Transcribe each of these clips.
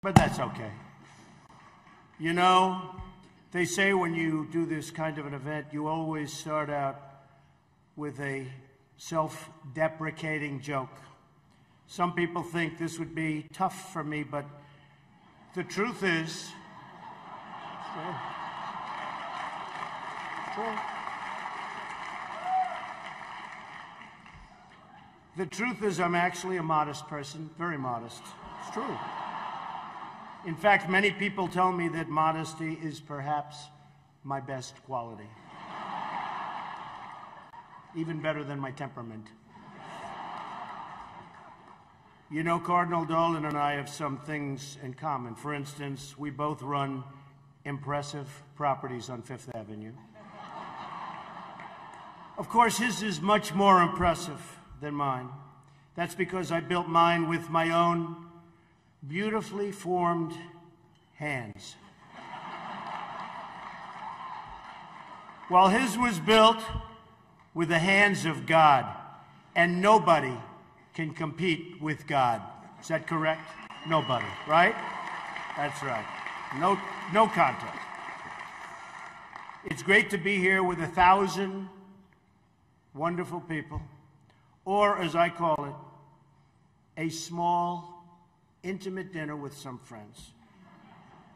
but that's okay. You know, they say when you do this kind of an event, you always start out with a self-deprecating joke. Some people think this would be tough for me, but the truth is, the truth is I'm actually a modest person, very modest. It's true. In fact, many people tell me that modesty is perhaps my best quality. Even better than my temperament. You know, Cardinal Dolan and I have some things in common. For instance, we both run impressive properties on Fifth Avenue. Of course, his is much more impressive than mine. That's because I built mine with my own beautifully formed hands. While his was built with the hands of God, and nobody can compete with God. Is that correct? Nobody, right? That's right. No contest. It's great to be here with 1,000 wonderful people, or as I call it, a small, intimate dinner with some friends.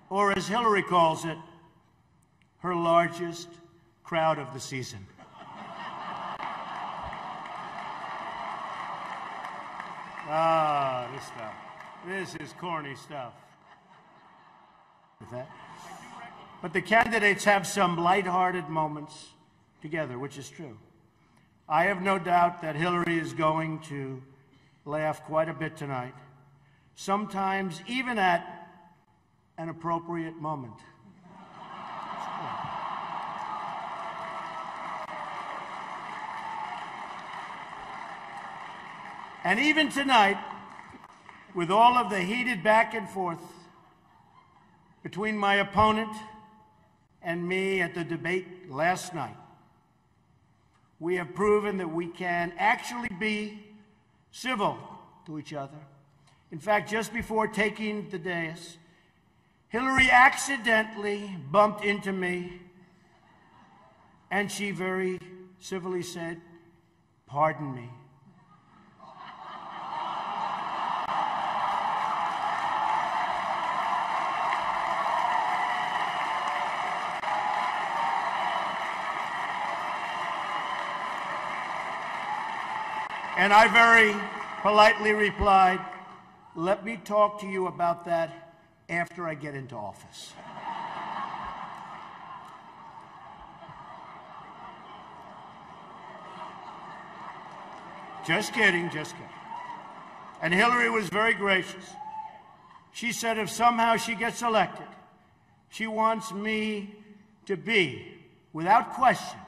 Or as Hillary calls it, her largest crowd of the season. Ah, this stuff. This is corny stuff. With that. But the candidates have some lighthearted moments together, which is true. I have no doubt that Hillary is going to laugh quite a bit tonight, sometimes even at an appropriate moment. And even tonight, with all of the heated back and forth between my opponent and me at the debate last night, we have proven that we can actually be civil to each other. In fact, just before taking the dais, Hillary accidentally bumped into me, and she very civilly said, "Pardon me." And I very politely replied, "Let me talk to you about that after I get into office." Just kidding, just kidding. And Hillary was very gracious. She said if somehow she gets elected, she wants me to be, without question,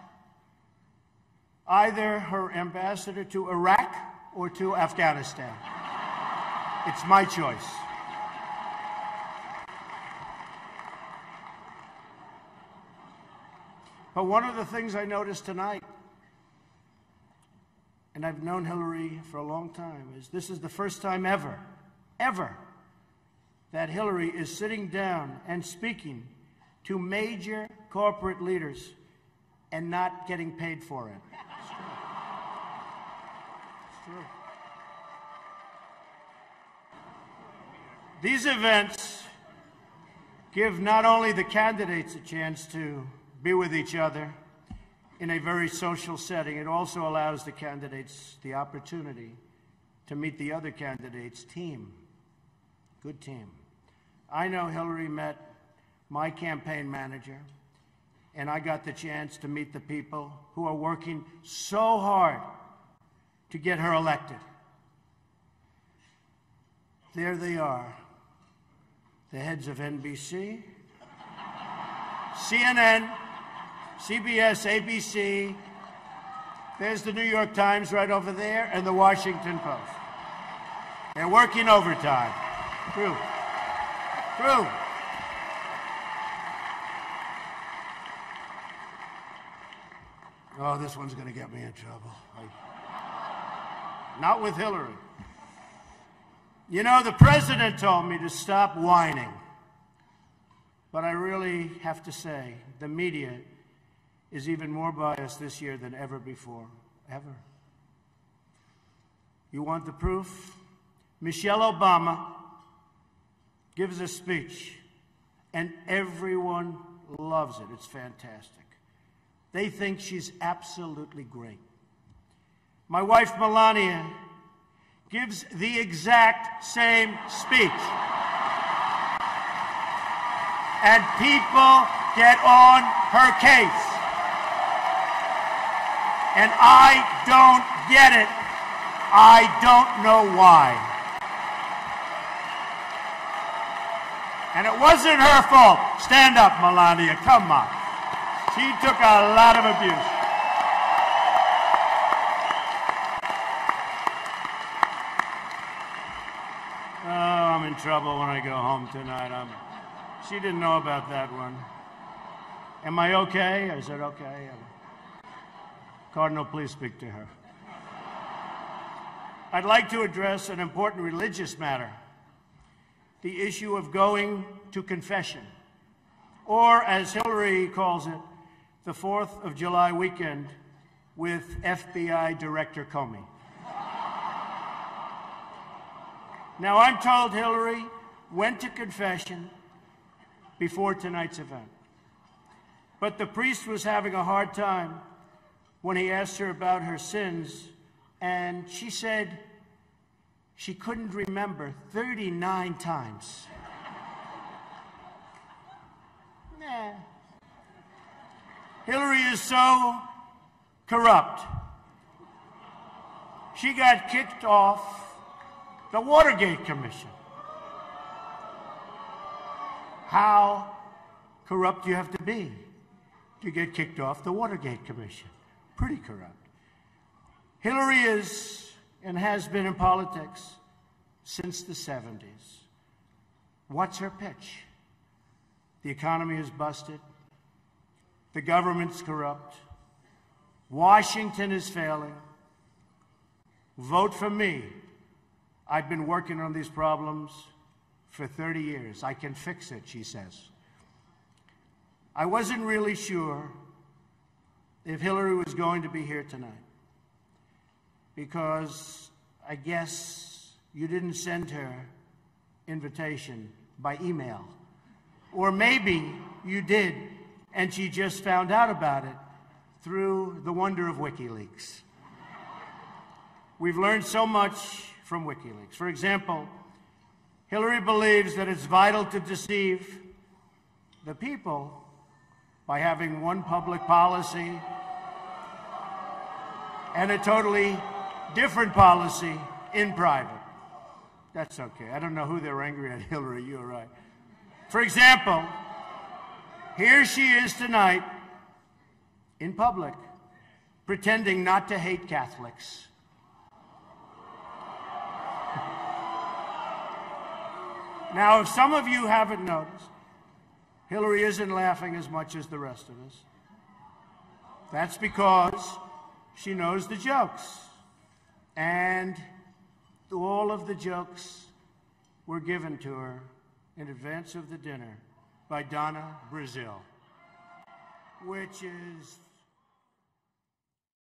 either her ambassador to Iraq or to Afghanistan. It's my choice. But one of the things I noticed tonight, and I've known Hillary for a long time, is this is the first time ever, that Hillary is sitting down and speaking to major corporate leaders and not getting paid for it. True. These events give not only the candidates a chance to be with each other in a very social setting, it also allows the candidates the opportunity to meet the other candidates' team. Good team. I know Hillary met my campaign manager, and I got the chance to meet the people who are working so hard to get her elected. There they are, the heads of NBC, CNN, CBS, ABC. There's the New York Times right over there, and the Washington Post. They're working overtime. True. True. Oh, this one's going to get me in trouble. Not with Hillary. You know, the president told me to stop whining. But I really have to say, the media is even more biased this year than ever before. Ever. You want the proof? Michelle Obama gives a speech, and everyone loves it. It's fantastic. They think she's absolutely great. My wife, Melania, gives the exact same speech. And people get on her case. And I don't get it. I don't know why. And it wasn't her fault. Stand up, Melania. Come on. She took a lot of abuse. Oh, I'm in trouble when I go home tonight. She didn't know about that one. Am I okay? Is it okay? Cardinal, please speak to her. I'd like to address an important religious matter, the issue of going to confession, or as Hillary calls it, the 4th of July weekend with FBI Director Comey. Now, I'm told Hillary went to confession before tonight's event, but the priest was having a hard time when he asked her about her sins, and she said she couldn't remember 39 times. Nah. Hillary is so corrupt. She got kicked off the Watergate Commission. How corrupt do you have to be to get kicked off the Watergate Commission? Pretty corrupt. Hillary is and has been in politics since the 70s. What's her pitch? The economy is busted. The government's corrupt. Washington is failing. Vote for me. I've been working on these problems for 30 years. I can fix it, she says. I wasn't really sure if Hillary was going to be here tonight, because I guess you didn't send her invitation by email. Or maybe you did, and she just found out about it through the wonder of WikiLeaks. We've learned so much from WikiLeaks. For example, Hillary believes that it's vital to deceive the people by having one public policy and a totally different policy in private. That's okay. I don't know who they're angry at, Hillary. You're right. For example, here she is tonight in public pretending not to hate Catholics. Now, if some of you haven't noticed, Hillary isn't laughing as much as the rest of us. That's because she knows the jokes. And all of the jokes were given to her in advance of the dinner by Donna Brazil, which is